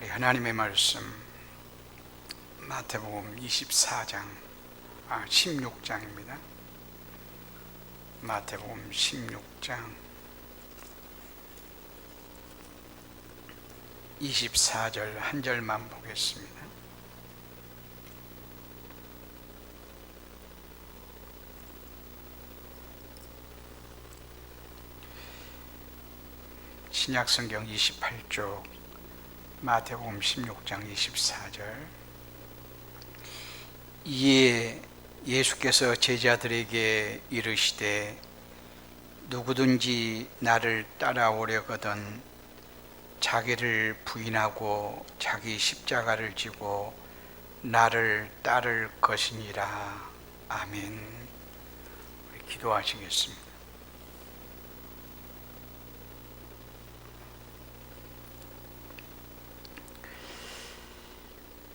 우리 하나님의 말씀 마태복음 16장입니다. 마태복음 16장 24절 한 절만 보겠습니다. 신약성경 28쪽 마태복음 16장 24절. 이에 예수께서 제자들에게 이르시되 누구든지 나를 따라오려거든 자기를 부인하고 자기 십자가를 지고 나를 따를 것이니라. 아멘. 우리 기도하시겠습니다.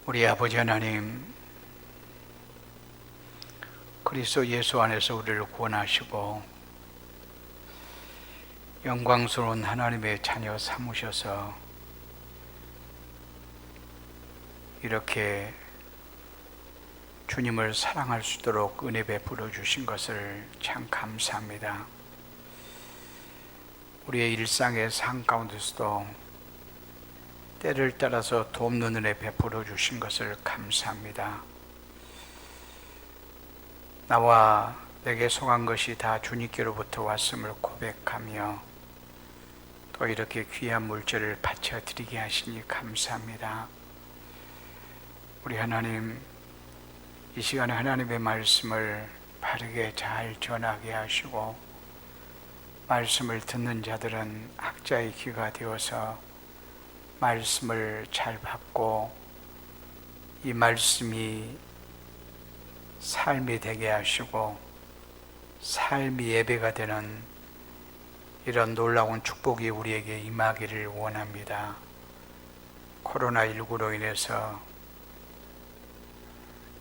우리 아버지 하나님, 그리스도 예수 안에서 우리를 구원하시고 영광스러운 하나님의 자녀 삼으셔서 이렇게 주님을 사랑할 수 있도록 은혜 베풀어 주신 것을 참 감사합니다. 우리의 일상의 삶 가운데서도 때를 따라서 돕는 은혜 베풀어 주신 것을 감사합니다. 나와 내게 속한 것이 다 주님께로부터 왔음을 고백하며 또 이렇게 귀한 물질을 바쳐드리게 하시니 감사합니다. 우리 하나님, 이 시간에 하나님의 말씀을 바르게 잘 전하게 하시고 말씀을 듣는 자들은 학자의 귀가 되어서 말씀을 잘 받고 이 말씀이 삶이 되게 하시고 삶이 예배가 되는 이런 놀라운 축복이 우리에게 임하기를 원합니다. 코로나19로 인해서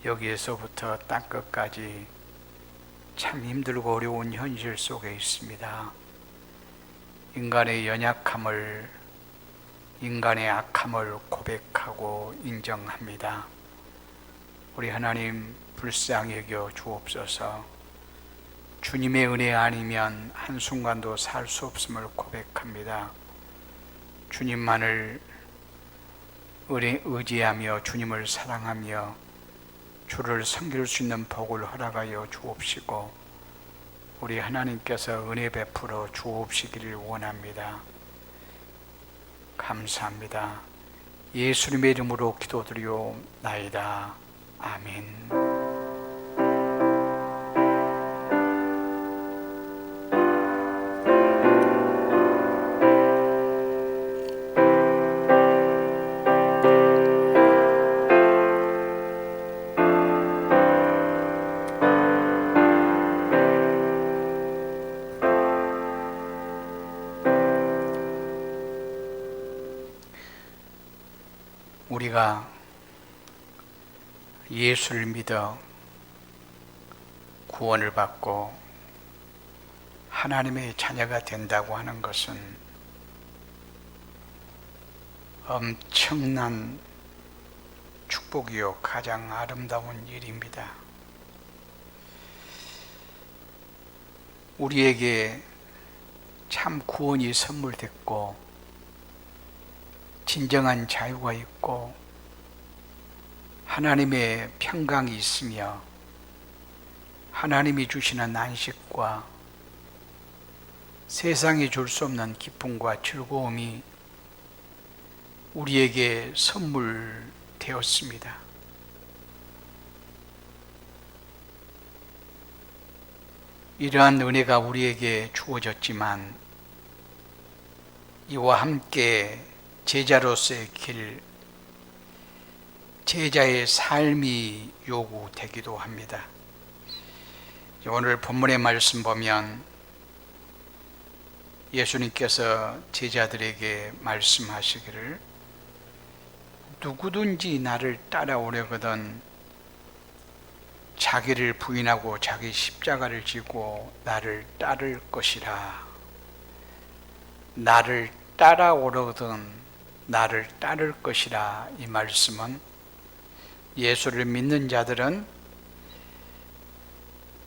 여기에서부터 땅끝까지 참 힘들고 어려운 현실 속에 있습니다. 인간의 연약함을, 인간의 악함을 고백하고 인정합니다. 우리 하나님 불쌍히 여겨 주옵소서. 주님의 은혜 아니면 한순간도 살 수 없음을 고백합니다. 주님만을 의지하며 주님을 사랑하며 주를 섬길 수 있는 복을 허락하여 주옵시고 우리 하나님께서 은혜 베풀어 주옵시기를 원합니다. 감사합니다. 예수님의 이름으로 기도드리옵나이다. 아멘. 우리가 예수를 믿어 구원을 받고 하나님의 자녀가 된다고 하는 것은 엄청난 축복이요 가장 아름다운 일입니다. 우리에게 참 구원이 선물됐고 진정한 자유가 있고 하나님의 평강이 있으며 하나님이 주시는 안식과 세상이 줄 수 없는 기쁨과 즐거움이 우리에게 선물되었습니다. 이러한 은혜가 우리에게 주어졌지만 이와 함께 제자로서의 길, 제자의 삶이 요구되기도 합니다. 오늘 본문의 말씀 보면 예수님께서 제자들에게 말씀하시기를 누구든지 나를 따라오려거든 자기를 부인하고 자기 십자가를 지고 나를 따를 것이라. 나를 따라오려거든 나를 따를 것이라. 이 말씀은 예수를 믿는 자들은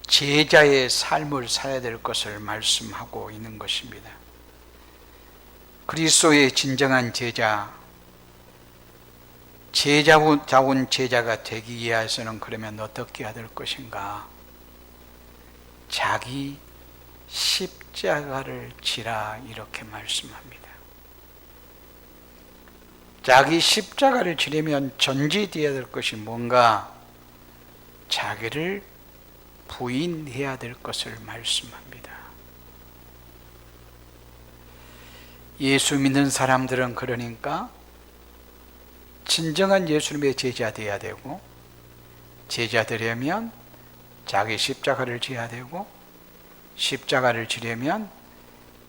제자의 삶을 살아야 될 것을 말씀하고 있는 것입니다. 그리스도의 진정한 제자, 제자다운 제자가 되기 위해서는 그러면 어떻게 해야 될 것인가? 자기 십자가를 지라, 이렇게 말씀합니다. 자기 십자가를 지려면 전제되어야 될 것이 뭔가? 자기를 부인해야 될 것을 말씀합니다. 예수 믿는 사람들은 그러니까 진정한 예수님의 제자 되어야 되고, 제자 되려면 자기 십자가를 지어야 되고, 십자가를 지려면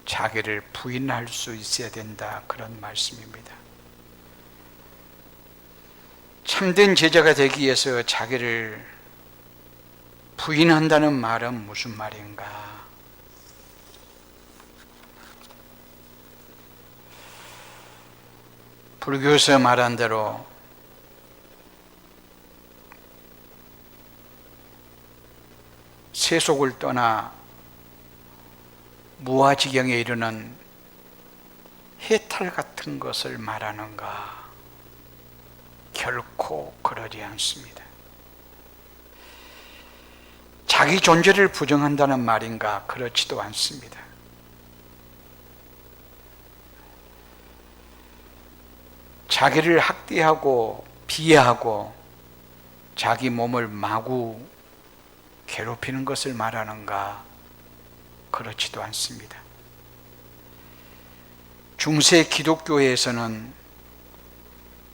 자기를 부인할 수 있어야 된다, 그런 말씀입니다. 참된 제자가 되기 위해서 자기를 부인한다는 말은 무슨 말인가? 불교에서 말한 대로 세속을 떠나 무아지경에 이르는 해탈 같은 것을 말하는가? 결코 그러지 않습니다. 자기 존재를 부정한다는 말인가? 그렇지도 않습니다. 자기를 학대하고 비하하고 자기 몸을 마구 괴롭히는 것을 말하는가? 그렇지도 않습니다. 중세 기독교에서는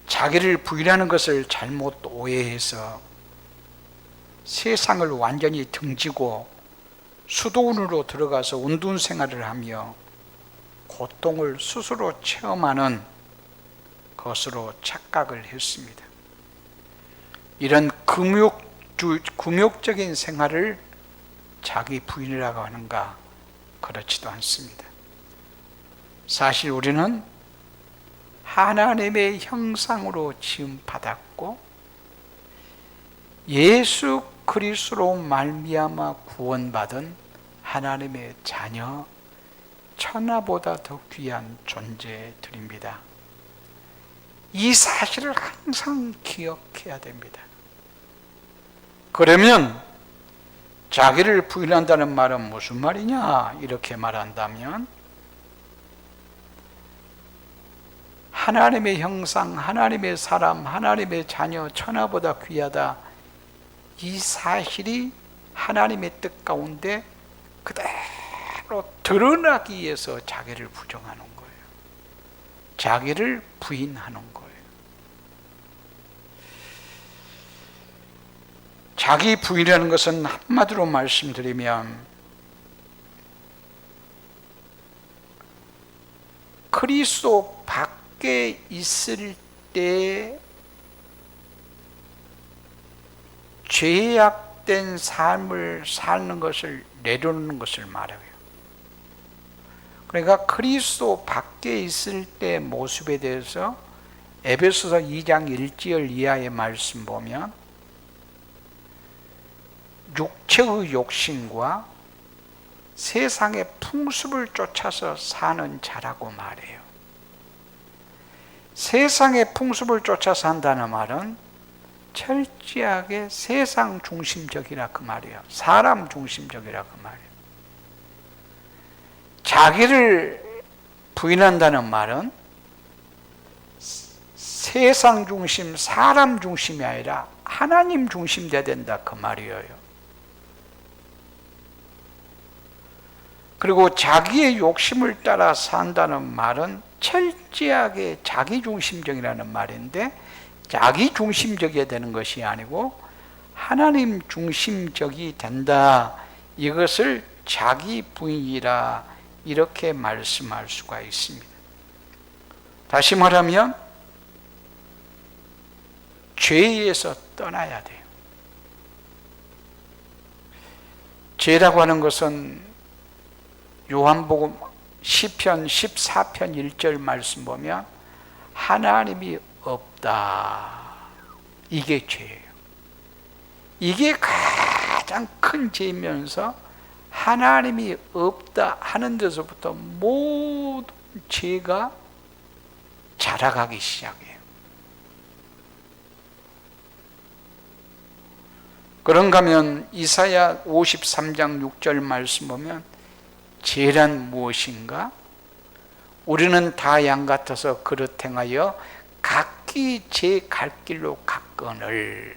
자기를 부인하는 것을 잘못 오해해서 세상을 완전히 등지고 수도원으로 들어가서 운동 생활을 하며 고통을 스스로 체험하는 것으로 착각을 했습니다. 이런 금욕적인 생활을 자기 부인이라고 하는가? 그렇지도 않습니다. 사실 우리는 하나님의 형상으로 지음 받았고 예수 그리스도로 말미암아 구원받은 하나님의 자녀, 천하보다 더 귀한 존재들입니다. 이 사실을 항상 기억해야 됩니다. 그러면 자기를 부인한다는 말은 무슨 말이냐? 이렇게 말한다면 하나님의 형상, 하나님의 사람, 하나님의 자녀, 천하보다 귀하다, 이 사실이 하나님의 뜻 가운데 그대로 드러나기 위해서 자기를 부정하는 거예요. 자기를 부인하는 거예요. 자기 부인이라는 것은 한마디로 말씀드리면 그리스도 밖에 있을 때 죄악된 삶을 사는 것을 내려놓는 것을 말해요. 그러니까 그리스도 밖에 있을 때 모습에 대해서 에베소서 2장 1절 이하의 말씀 보면 육체의 욕심과 세상의 풍습을 쫓아서 사는 자라고 말해요. 세상의 풍습을 쫓아서 한다는 말은 철저하게 세상 중심적이라 그 말이에요. 사람 중심적이라 그 말이에요. 자기를 부인한다는 말은 세상 중심, 사람 중심이 아니라 하나님 중심 돼야 된다 그 말이에요. 그리고 자기의 욕심을 따라 산다는 말은 철저하게 자기중심적이라는 말인데, 자기 중심적이어야 되는 것이 아니고 하나님 중심적이 된다, 이것을 자기 부인이라 이렇게 말씀할 수가 있습니다. 다시 말하면 죄에서 떠나야 돼요. 죄라고 하는 것은 요한복음 시편 14편 1절 말씀 보면 하나님이 없다. 이게 죄예요. 이게 가장 큰 죄이면서 하나님이 없다 하는 데서부터 모든 죄가 자라가기 시작해요. 그런가 하면 이사야 53장 6절 말씀 보면 죄란 무엇인가? 우리는 다 양 같아서 그릇 행하여 각기 제 갈 길로 갔거늘,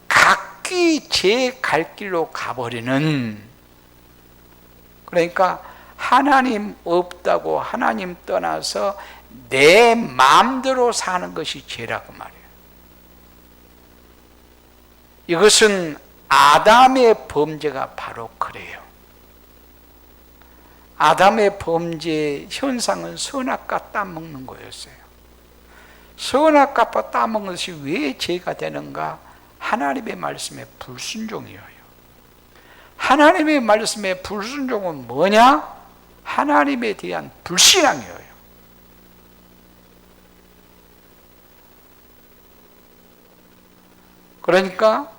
각기 제 갈 길로 가버리는, 그러니까 하나님 없다고 하나님 떠나서 내 마음대로 사는 것이 죄라고 말이에요. 이것은 아담의 범죄가 바로 그래요. 아담의 범죄 현상은 선악과 따먹는 거였어요. 선악과 따먹는 것이 왜 죄가 되는가? 하나님의 말씀에 불순종이에요. 하나님의 말씀에 불순종은 뭐냐? 하나님에 대한 불신앙이에요. 그러니까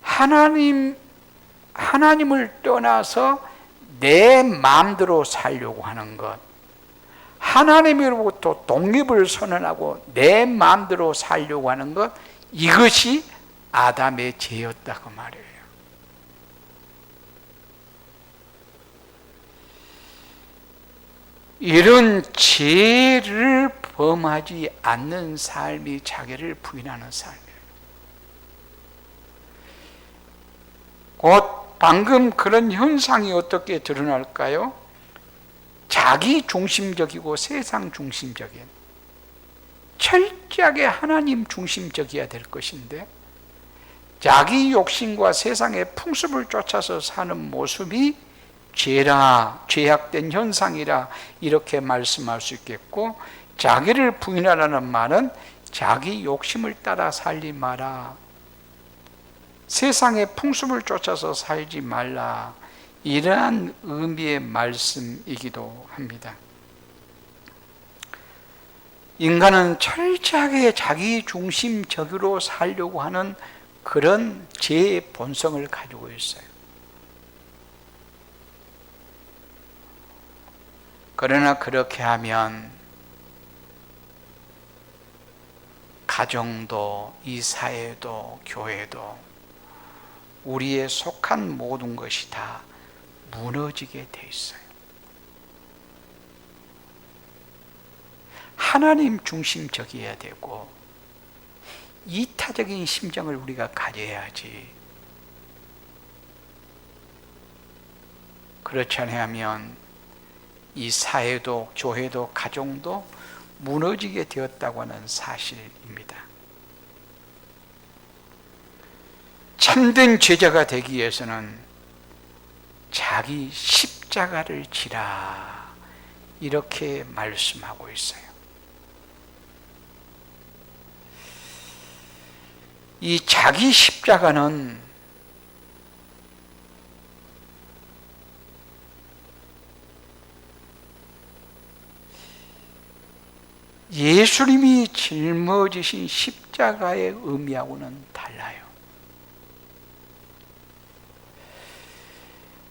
하나님을 떠나서 내 마음대로 살려고 하는 것, 하나님으로부터 독립을 선언하고 내 마음대로 살려고 하는 것, 이것이 아담의 죄였다고 말이에요. 이런 죄를 범하지 않는 삶이 자기를 부인하는 삶이에요. 곧 방금 그런 현상이 어떻게 드러날까요? 자기 중심적이고 세상 중심적인, 철저하게 하나님 중심적이어야 될 것인데 자기 욕심과 세상의 풍습을 쫓아서 사는 모습이 죄라, 죄악된 현상이라 이렇게 말씀할 수 있겠고, 자기를 부인하라는 말은 자기 욕심을 따라 살지 마라, 세상의 풍습을 쫓아서 살지 말라, 이러한 의미의 말씀이기도 합니다. 인간은 철저하게 자기 중심적으로 살려고 하는 그런 죄의 본성을 가지고 있어요. 그러나 그렇게 하면 가정도, 이 사회도, 교회도, 우리의 속한 모든 것이 다 무너지게 돼 있어요. 하나님 중심적이어야 되고 이타적인 심정을 우리가 가져야지. 그렇지 않으면 이 사회도, 교회도, 가정도 무너지게 되었다고 하는 사실입니다. 참된 제자가 되기 위해서는 자기 십자가를 지라, 이렇게 말씀하고 있어요. 이 자기 십자가는 예수님이 짊어지신 십자가의 의미하고는 달라요.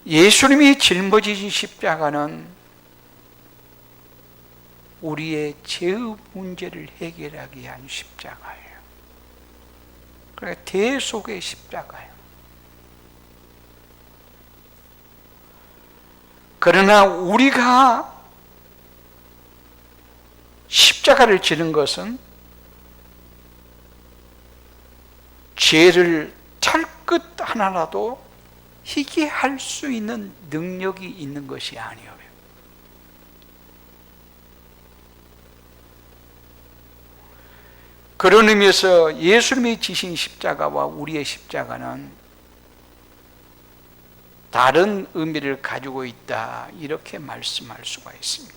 예수님이 짊어지신 십자가는 우리의 죄의 문제를 해결하기 위한 십자가예요. 그러니까 대속의 십자가예요. 그러나 우리가 십자가를 지는 것은 죄를 털끝 하나라도 희게 할 수 있는 능력이 있는 것이 아니에요. 그런 의미에서 예수님이 지신 십자가와 우리의 십자가는 다른 의미를 가지고 있다, 이렇게 말씀할 수가 있습니다.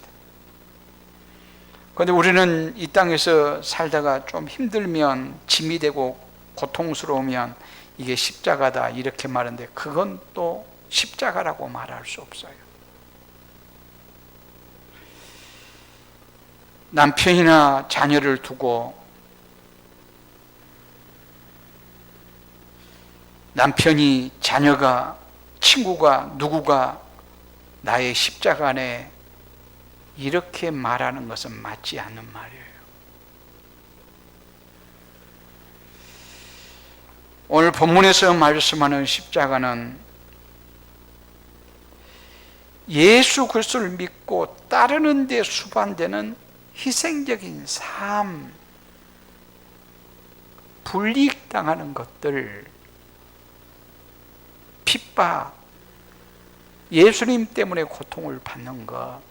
그런데 우리는 이 땅에서 살다가 좀 힘들면, 짐이 되고 고통스러우면 이게 십자가다 이렇게 말하는데, 그건 또 십자가라고 말할 수 없어요. 남편이나 자녀를 두고 남편이, 자녀가, 친구가, 누구가 나의 십자가 안에 이렇게 말하는 것은 맞지 않는 말이에요. 오늘 본문에서 말씀하는 십자가는 예수 그리스도를 믿고 따르는 데 수반되는 희생적인 삶, 불이익당하는 것들, 핍박, 예수님 때문에 고통을 받는 것,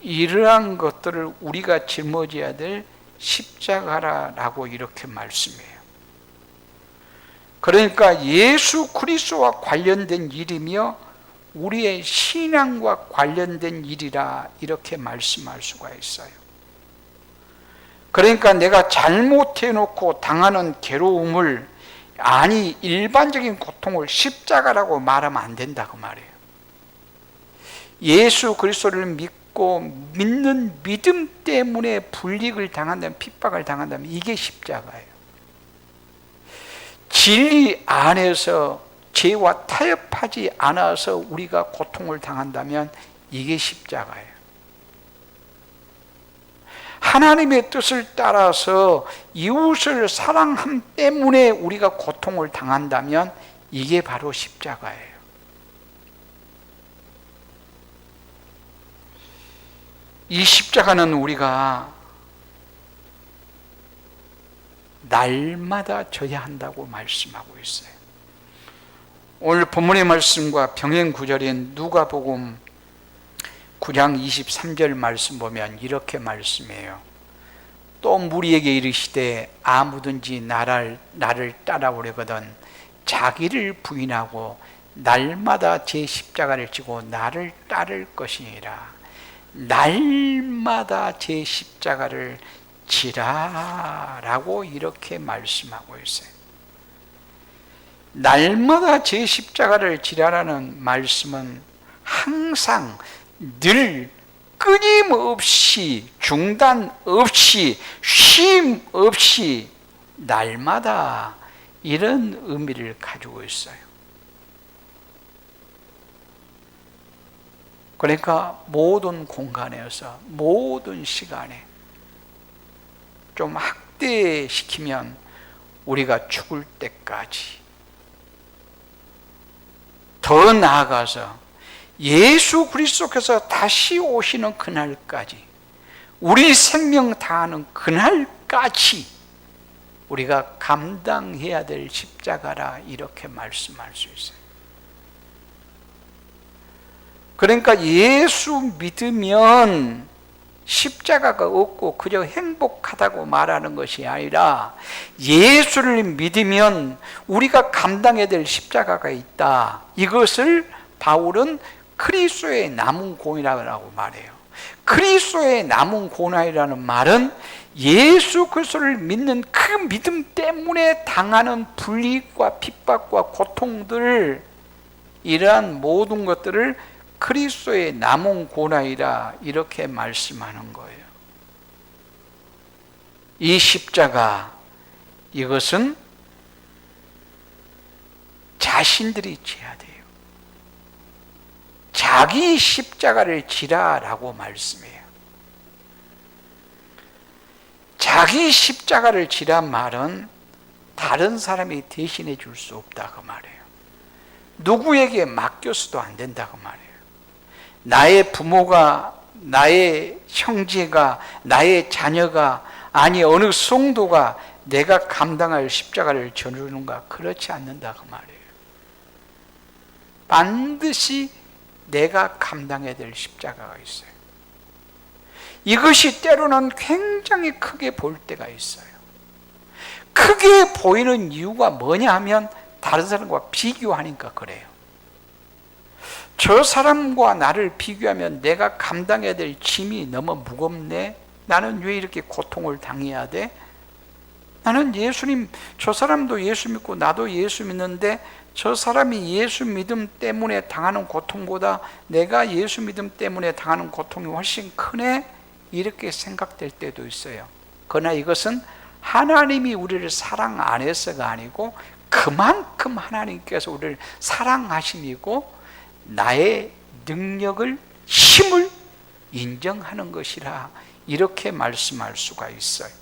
이러한 것들을 우리가 짊어져야 될 십자가라고 이렇게 말씀해요. 그러니까 예수 그리스도와 관련된 일이며 우리의 신앙과 관련된 일이라 이렇게 말씀할 수가 있어요. 그러니까 내가 잘못해놓고 당하는 괴로움을, 아니 일반적인 고통을 십자가라고 말하면 안 된다고 말해요. 예수 그리스도를 믿고 믿는 믿음 때문에 불이익을 당한다면, 핍박을 당한다면 이게 십자가예요. 진리 안에서 죄와 타협하지 않아서 우리가 고통을 당한다면 이게 십자가예요. 하나님의 뜻을 따라서 이웃을 사랑함 때문에 우리가 고통을 당한다면 이게 바로 십자가예요. 이 십자가는 우리가 날마다 져야 한다고 말씀하고 있어요. 오늘 본문의 말씀과 병행 구절인 누가복음 9장 23절 말씀 보면 이렇게 말씀해요. 또 무리에게 이르시되 아무든지 나를 따라오려거든 자기를 부인하고 날마다 제 십자가를 지고 나를 따를 것이니라. 날마다 제 십자가를 지라라고 이렇게 말씀하고 있어요. 날마다 제 십자가를 지라라는 말씀은 항상 늘 끊임없이, 중단 없이, 쉼 없이 날마다 이런 의미를 가지고 있어요. 그러니까 모든 공간에서, 모든 시간에 좀 확대시키면 우리가 죽을 때까지, 더 나아가서 예수 그리스도께서 다시 오시는 그날까지, 우리 생명 다하는 그날까지 우리가 감당해야 될 십자가라 이렇게 말씀할 수 있어요. 그러니까 예수 믿으면 십자가가 없고 그저 행복하다고 말하는 것이 아니라 예수를 믿으면 우리가 감당해야 될 십자가가 있다. 이것을 바울은 그리스도의 남은 고난이라고 말해요. 그리스도의 남은 고난이라는 말은 예수 그리스도를 믿는 그 믿음 때문에 당하는 불이익과 핍박과 고통들, 이러한 모든 것들을 그리스도의 남은 고난이라 이렇게 말씀하는 거예요. 이 십자가, 이것은 자신들이 지어야 돼요. 자기 십자가를 지라라고 말씀해요. 자기 십자가를 지란 말은 다른 사람이 대신해 줄 수 없다고 말해요. 누구에게 맡겨서도 안 된다고 말해요. 나의 부모가, 나의 형제가, 나의 자녀가, 아니 어느 성도가 내가 감당할 십자가를 져주는가? 그렇지 않는다고 말해요. 반드시 내가 감당해야 될 십자가가 있어요. 이것이 때로는 굉장히 크게 보일 때가 있어요. 크게 보이는 이유가 뭐냐 하면 다른 사람과 비교하니까 그래요. 저 사람과 나를 비교하면 내가 감당해야 될 짐이 너무 무겁네. 나는 왜 이렇게 고통을 당해야 돼? 나는 예수님, 저 사람도 예수 믿고 나도 예수 믿는데 저 사람이 예수 믿음 때문에 당하는 고통보다 내가 예수 믿음 때문에 당하는 고통이 훨씬 크네? 이렇게 생각될 때도 있어요. 그러나 이것은 하나님이 우리를 사랑 안 해서가 아니고 그만큼 하나님께서 우리를 사랑하심이고 나의 능력을, 힘을 인정하는 것이라 이렇게 말씀할 수가 있어요.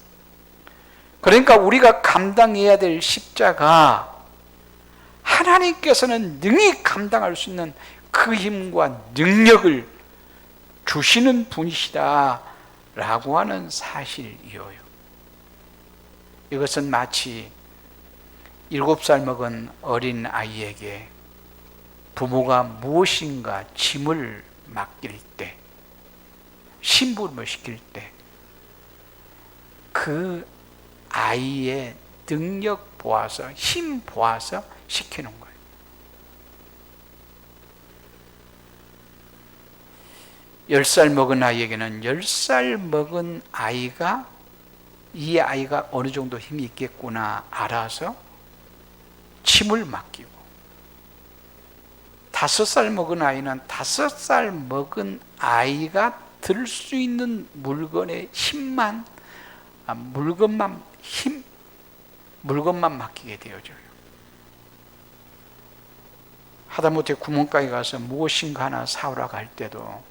그러니까 우리가 감당해야 될 십자가, 하나님께서는 능히 감당할 수 있는 그 힘과 능력을 주시는 분이시다 라고 하는 사실이에요. 이것은 마치 7살 먹은 어린 아이에게 부모가 무엇인가 짐을 맡길 때, 심부름을 시킬 때 그 아이의 능력 보아서, 힘 보아서 시키는 거예요. 열 살 먹은 아이에게는 10살 먹은 아이가, 이 아이가 어느 정도 힘이 있겠구나 알아서 짐을 맡기고, 5살 먹은 아이는 5살 먹은 아이가 들 수 있는 물건의 힘만, 물건만 맡기게 되어져요. 하다못해 구멍가게 가서 무엇인가 하나 사오라 갈 때도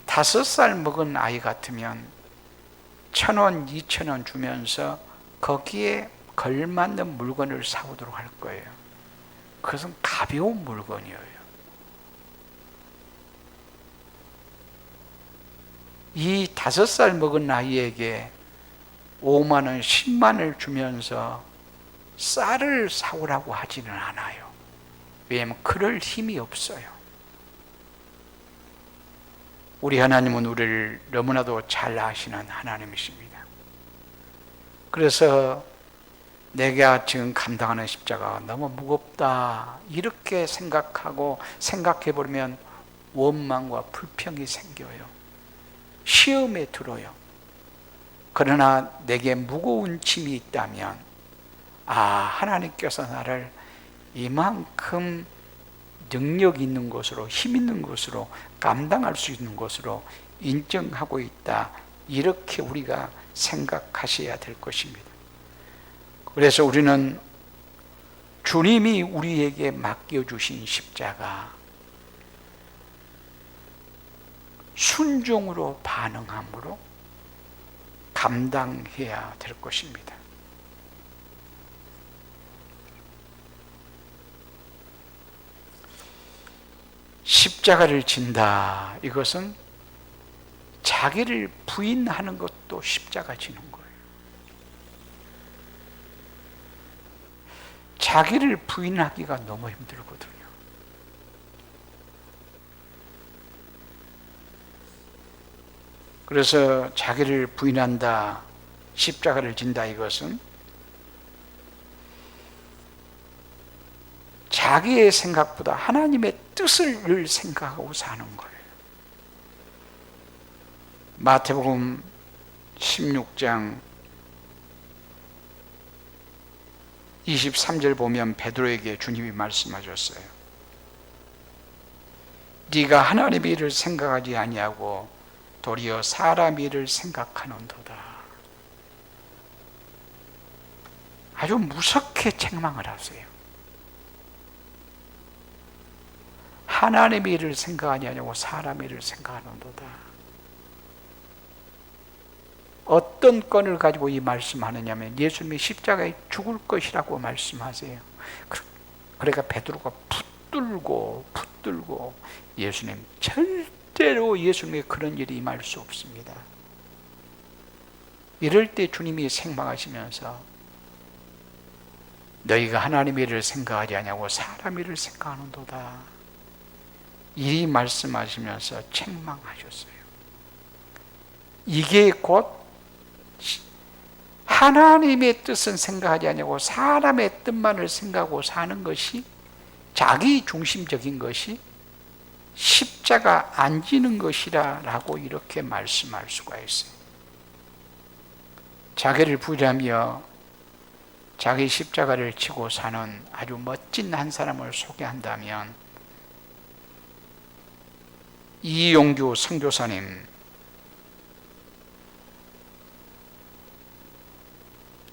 5살 먹은 아이 같으면 1,000원, 2,000원 주면서 거기에 걸맞는 물건을 사오도록 할 거예요. 그것은 가벼운 물건이에요. 이 5살 먹은 아이에게 5만 원, 10만 원을 주면서 쌀을 사오라고 하지는 않아요. 왜냐하면 그럴 힘이 없어요. 우리 하나님은 우리를 너무나도 잘 아시는 하나님이십니다. 그래서 내가 지금 감당하는 십자가가 너무 무겁다 이렇게 생각하고 생각해보면 원망과 불평이 생겨요. 시험에 들어요. 그러나 내게 무거운 짐이 있다면, 하나님께서 나를 이만큼 능력 있는 것으로, 힘 있는 것으로, 감당할 수 있는 것으로 인정하고 있다, 이렇게 우리가 생각하셔야 될 것입니다. 그래서 우리는 주님이 우리에게 맡겨주신 십자가, 순종으로 반응함으로 감당해야 될 것입니다. 십자가를 진다, 이것은 자기를 부인하는 것도 십자가 지는 거예요. 자기를 부인하기가 너무 힘들거든요. 그래서 자기를 부인한다, 십자가를 진다, 이것은 자기의 생각보다 하나님의 뜻을 생각하고 사는 거예요. 마태복음 16장 23절 보면 베드로에게 주님이 말씀하셨어요. 네가 하나님의 일을 생각하지 아니하고 도리어 사람 일을 생각하는도다. 아주 무섭게 책망을 하세요. 하나님의 일을 생각하지 아니하고 사람 일을 생각하는도다. 어떤 건을 가지고 이 말씀하느냐면 예수님이 십자가에 죽을 것이라고 말씀하세요. 그러니까 베드로가 붙들고 예수님, 절대로 예수님의 그런 일이 임할 수 없습니다. 이럴 때 주님이 책망하시면서 너희가 하나님의 일을 생각하지 아니하고 사람 일을 생각하는도다, 이 말씀하시면서 책망하셨어요. 이게 곧 하나님의 뜻은 생각하지 아니하고 사람의 뜻만을 생각하고 사는 것이, 자기 중심적인 것이 십자가 안 지는 것이라 라고 이렇게 말씀할 수가 있어요. 자기를 부인하며 자기 십자가를 지고 사는 아주 멋진 한 사람을 소개한다면 이용규 선교사님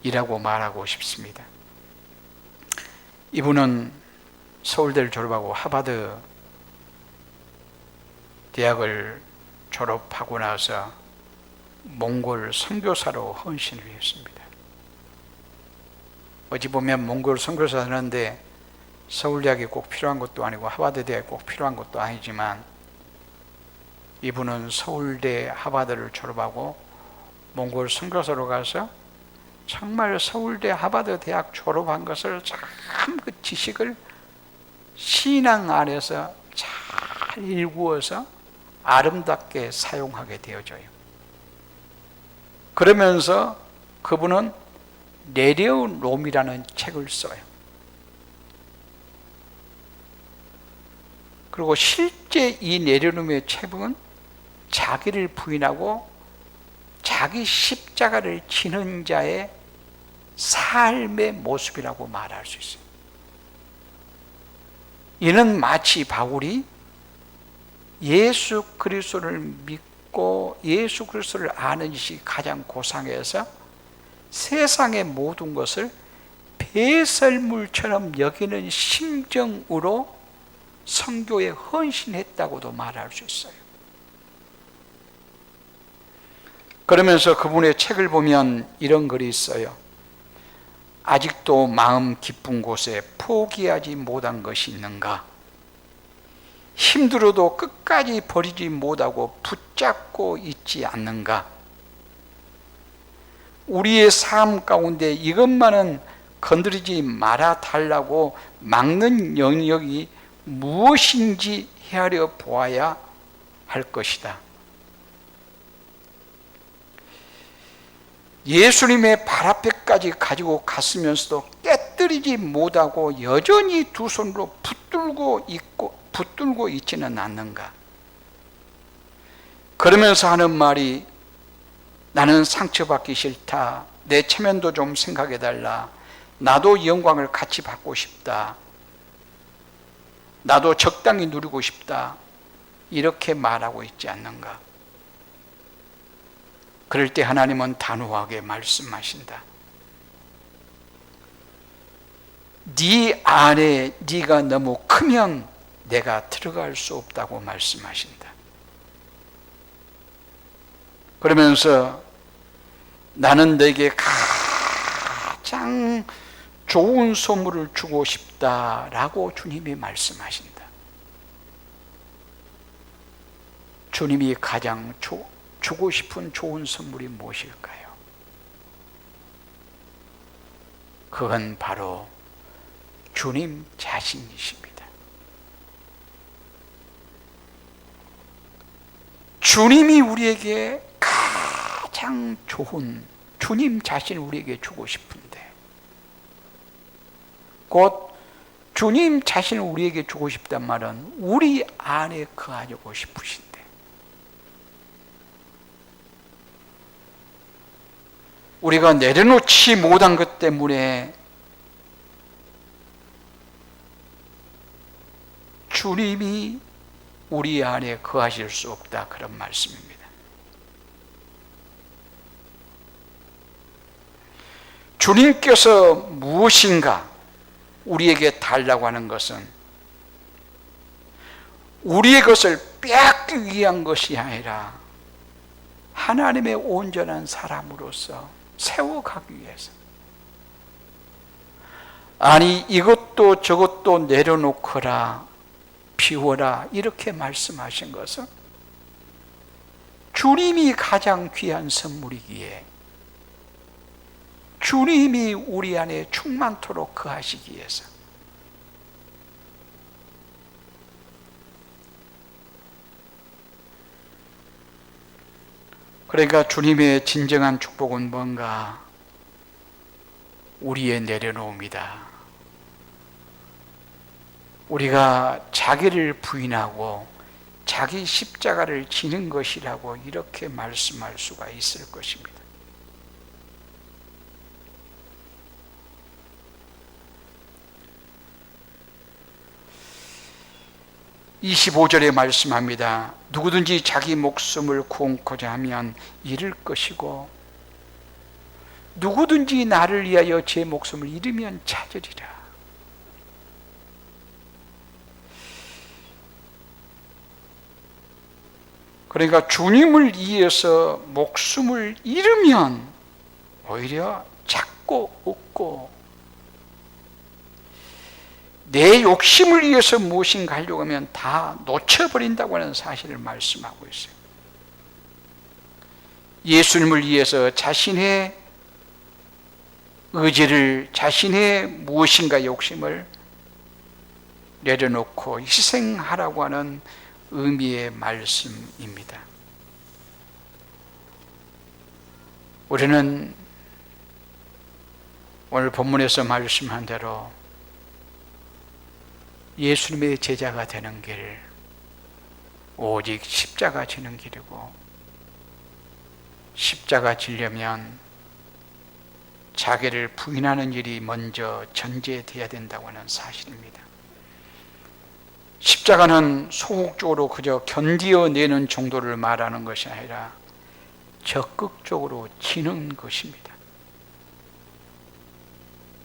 이라고 말하고 싶습니다. 이분은 서울대를 졸업하고 하버드 대학을 졸업하고 나서 몽골 선교사로 헌신을 했습니다. 어찌 보면 몽골 선교사 하는데 서울대학이 꼭 필요한 것도 아니고 하버드 대학이 꼭 필요한 것도 아니지만 이분은 서울대 하버드를 졸업하고 몽골 선교사로 가서 정말 서울대 하버드 대학 졸업한 것을 참 그 지식을 신앙 안에서 잘 일구어서 아름답게 사용하게 되어져요. 그러면서 그분은 내려온 놈이라는 책을 써요. 그리고 실제 이 내려놓음의 책은 자기를 부인하고 자기 십자가를 지는 자의 삶의 모습이라고 말할 수 있어요. 이는 마치 바울이 예수 그리스도를 믿고 예수 그리스도를 아는 것이 가장 고상해서 세상의 모든 것을 배설물처럼 여기는 심정으로 선교에 헌신했다고도 말할 수 있어요. 그러면서 그분의 책을 보면 이런 글이 있어요. 아직도 마음 깊은 곳에 포기하지 못한 것이 있는가? 힘들어도 끝까지 버리지 못하고 붙잡고 있지 않는가? 우리의 삶 가운데 이것만은 건드리지 말아 달라고 막는 영역이 무엇인지 헤아려 보아야 할 것이다. 예수님의 발 앞에까지 가지고 갔으면서도 깨뜨리지 못하고 여전히 두 손으로 붙들고 있지는 않는가? 그러면서 하는 말이 나는 상처받기 싫다. 내 체면도 좀 생각해달라. 나도 영광을 같이 받고 싶다. 나도 적당히 누리고 싶다. 이렇게 말하고 있지 않는가? 그럴 때 하나님은 단호하게 말씀하신다. 네 안에 네가 너무 크면 내가 들어갈 수 없다고 말씀하신다. 그러면서 나는 너에게 가장 좋은 선물을 주고 싶다라고 주님이 말씀하신다. 주님이 가장 주고 싶은 좋은 선물이 무엇일까요? 그건 바로 주님 자신이십니다. 주님이 우리에게 가장 좋은 주님 자신을 우리에게 주고 싶은데 곧 주님 자신을 우리에게 주고 싶단 말은 우리 안에 거하고 싶으신데 우리가 내려놓지 못한 것 때문에 주님이 우리 안에 거하실 수 없다 그런 말씀입니다. 주님께서 무엇인가 우리에게 달라고 하는 것은 우리의 것을 빼앗기 위한 것이 아니라 하나님의 온전한 사람으로서 세워가기 위해서 아니 이것도 저것도 내려놓거라 비워라 이렇게 말씀하신 것은 주님이 가장 귀한 선물이기에 주님이 우리 안에 충만토록 거하시기 위해서 그러니까 주님의 진정한 축복은 뭔가 우리의 내려놓음이다. 우리가 자기를 부인하고 자기 십자가를 지는 것이라고 이렇게 말씀할 수가 있을 것입니다. 25절에 말씀합니다. 누구든지 자기 목숨을 구원코자 하면 잃을 것이고 누구든지 나를 위하여 제 목숨을 잃으면 찾으리라. 그러니까 주님을 위해서 목숨을 잃으면 오히려 찾고 얻고, 내 욕심을 위해서 무엇인가 하려고 하면 다 놓쳐버린다고 하는 사실을 말씀하고 있어요. 예수님을 위해서 자신의 의지를, 자신의 무엇인가 욕심을 내려놓고 희생하라고 하는 의미의 말씀입니다. 우리는 오늘 본문에서 말씀한 대로 예수님의 제자가 되는 길, 오직 십자가 지는 길이고, 십자가 지려면 자기를 부인하는 일이 먼저 전제되어야 된다고 하는 사실입니다. 십자가는 소극적으로 그저 견디어내는 정도를 말하는 것이 아니라 적극적으로 지는 것입니다.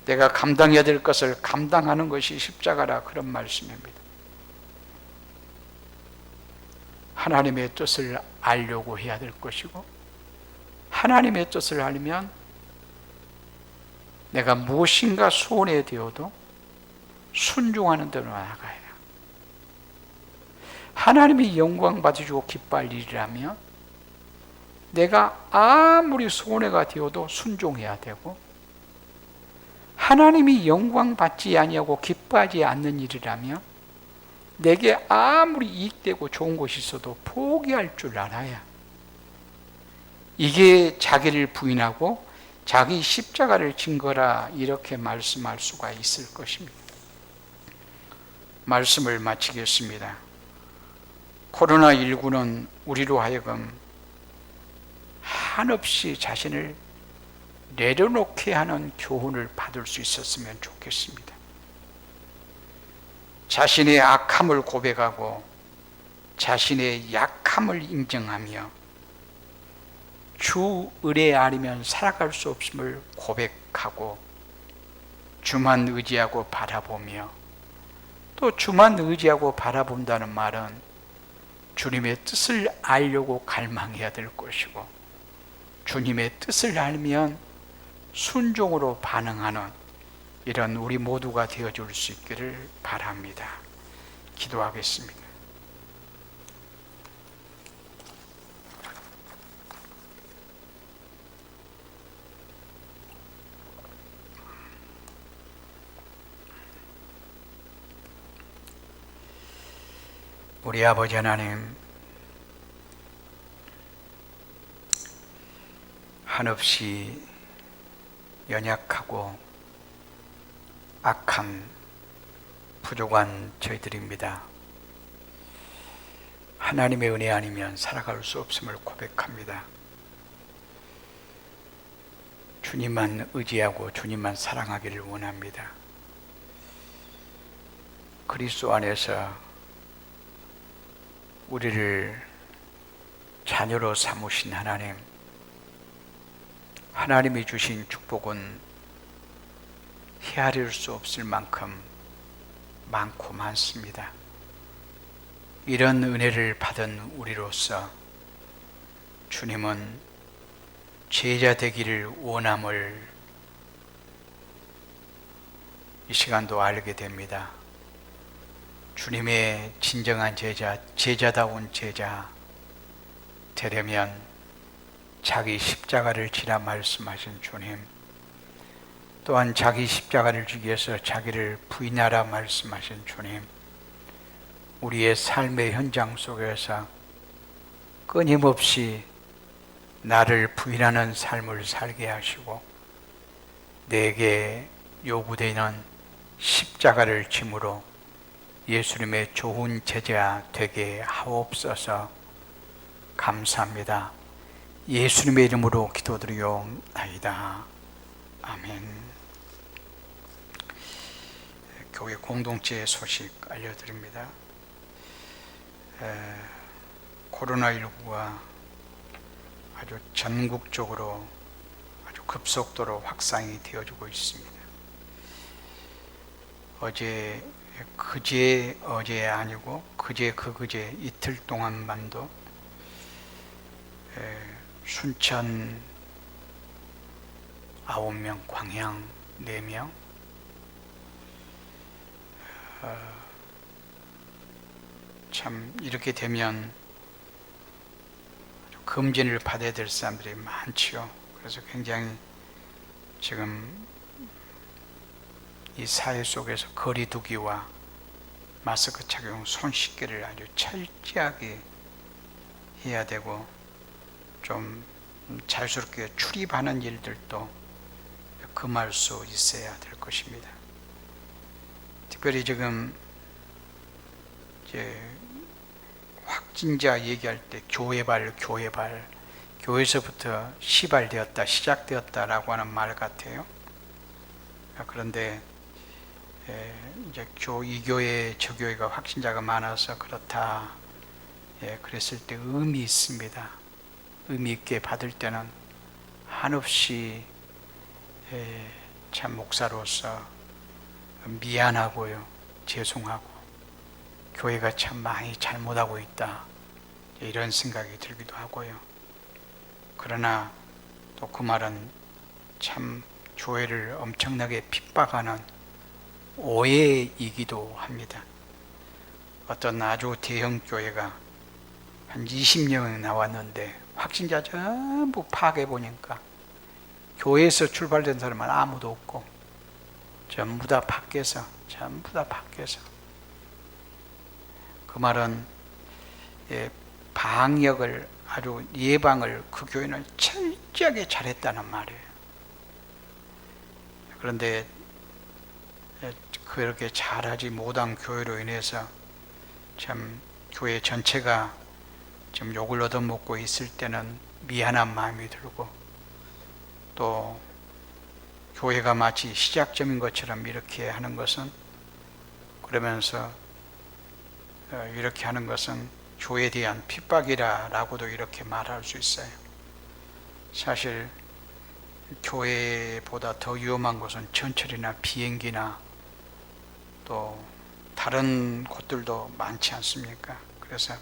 내가 감당해야 될 것을 감당하는 것이 십자가라, 그런 말씀입니다. 하나님의 뜻을 알려고 해야 될 것이고, 하나님의 뜻을 알면 내가 무엇인가 손해 되어도 순종하는 대로 나아가야 해요. 하나님이 영광 받으시고 기뻐할 일이라면 내가 아무리 손해가 되어도 순종해야 되고, 하나님이 영광 받지 아니하고 기뻐하지 않는 일이라면 내게 아무리 이익되고 좋은 것이 있어도 포기할 줄 알아야, 이게 자기를 부인하고 자기 십자가를 진 거라, 이렇게 말씀할 수가 있을 것입니다. 말씀을 마치겠습니다. 코로나19는 우리로 하여금 한없이 자신을 내려놓게 하는 교훈을 받을 수 있었으면 좋겠습니다. 자신의 악함을 고백하고 자신의 약함을 인정하며 주 은혜 아니면 살아갈 수 없음을 고백하고 주만 의지하고 바라보며, 또 주만 의지하고 바라본다는 말은 주님의 뜻을 알려고 갈망해야 될 것이고, 주님의 뜻을 알면 순종으로 반응하는 이런 우리 모두가 되어줄 수 있기를 바랍니다. 기도하겠습니다. 우리 아버지 하나님, 한없이 연약하고 악한 부족한 저희들입니다. 하나님의 은혜 아니면 살아갈 수 없음을 고백합니다. 주님만 의지하고 주님만 사랑하기를 원합니다. 그리스도 안에서 우리를 자녀로 삼으신 하나님, 하나님이 주신 축복은 헤아릴 수 없을 만큼 많고 많습니다. 이런 은혜를 받은 우리로서 주님은 제자 되기를 원함을 이 시간도 알게 됩니다. 주님의 진정한 제자, 제자다운 제자 되려면 자기 십자가를 지라 말씀하신 주님, 또한 자기 십자가를 지기 위해서 자기를 부인하라 말씀하신 주님, 우리의 삶의 현장 속에서 끊임없이 나를 부인하는 삶을 살게 하시고 내게 요구되는 십자가를 짐으로 예수님의 좋은 제자 되게 하옵소서. 감사합니다. 예수님의 이름으로 기도드리옵나이다. 아멘. 교회 공동체 소식 알려드립니다. 코로나19가 아주 전국적으로 아주 급속도로 확산이 되어지고 있습니다. 어제 아니고 그제 이틀 동안만도 순천 9명, 광양 4명, 참 이렇게 되면 검진을 받아야 될 사람들이 많지요. 그래서 굉장히 지금 이 사회 속에서 거리 두기와 마스크 착용, 손 씻기를 아주 철저하게 해야 되고, 좀 자유스럽게 출입하는 일들도 금할 수 있어야 될 것입니다. 특별히 지금 이제 확진자 얘기할 때 교회발, 교회에서부터 시작되었다라고 하는 말 같아요. 그런데 이제 이 교회, 저 교회가 확진자가 많아서 그렇다, 그랬을 때 의미 있습니다. 의미 있게 받을 때는 한없이 참 목사로서 미안하고요, 죄송하고, 교회가 참 많이 잘못하고 있다, 이런 생각이 들기도 하고요. 그러나 또 그 말은 참 교회를 엄청나게 핍박하는 오해이기도 합니다. 어떤 아주 대형 교회가 한 20명 나왔는데 확진자 전부 파악해 보니까 교회에서 출발된 사람은 아무도 없고 전부 다 밖에서. 그 말은 방역을, 아주 예방을 그 교회는 철저하게 잘했다는 말이에요. 그런데 그렇게 잘하지 못한 교회로 인해서 참 교회 전체가 지금 욕을 얻어먹고 있을 때는 미안한 마음이 들고, 또 교회가 마치 시작점인 것처럼 이렇게 하는 것은, 그러면서 이렇게 하는 것은 교회에 대한 핍박이라고도 이렇게 말할 수 있어요. 사실 교회보다 더 위험한 것은 전철이나 비행기나 또 다른 곳들도 많지 않습니까? 그래서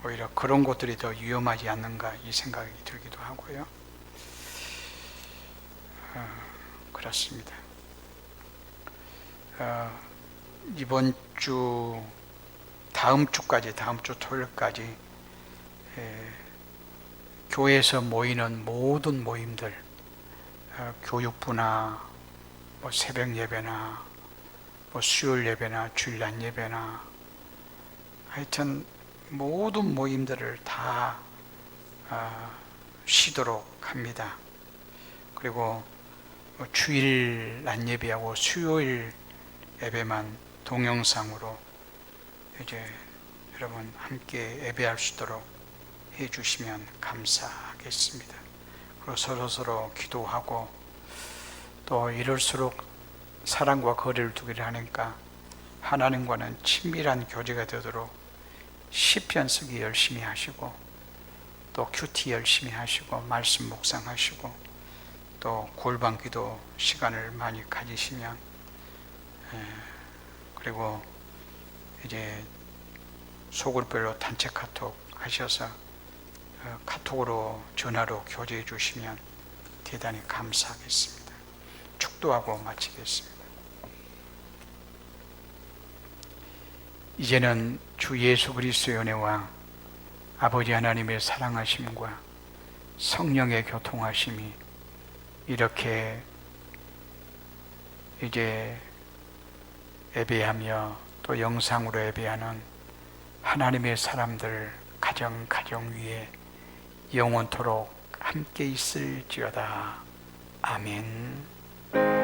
오히려 그런 곳들이 더 위험하지 않는가, 이 생각이 들기도 하고요. 그렇습니다. 이번 주, 다음 주 토요일까지 교회에서 모이는 모든 모임들, 교육부나 뭐 새벽 예배나 뭐 수요일 예배나 주일날 예배나, 하여튼 모든 모임들을 다 쉬도록 합니다. 그리고 주일 날 예배하고 수요일 예배만 동영상으로 이제 여러분 함께 예배할 수 있도록 해 주시면 감사하겠습니다. 그리고 서로 기도하고, 또 이럴수록 사랑과 거리를 두기를 하니까 하나님과는 친밀한 교제가 되도록 시편 쓰기 열심히 하시고, 또 큐티 열심히 하시고, 말씀 묵상하시고, 또 골방 기도 시간을 많이 가지시면, 그리고 이제 소글별로 단체 카톡 하셔서 카톡으로, 전화로 교제해 주시면 대단히 감사하겠습니다. 축도하고 마치겠습니다. 이제는 주 예수 그리스도의 은혜와 아버지 하나님의 사랑하심과 성령의 교통하심이 이렇게 이제 예배하며 또 영상으로 예배하는 하나님의 사람들 가정 위에 영원토록 함께 있을지어다. 아멘.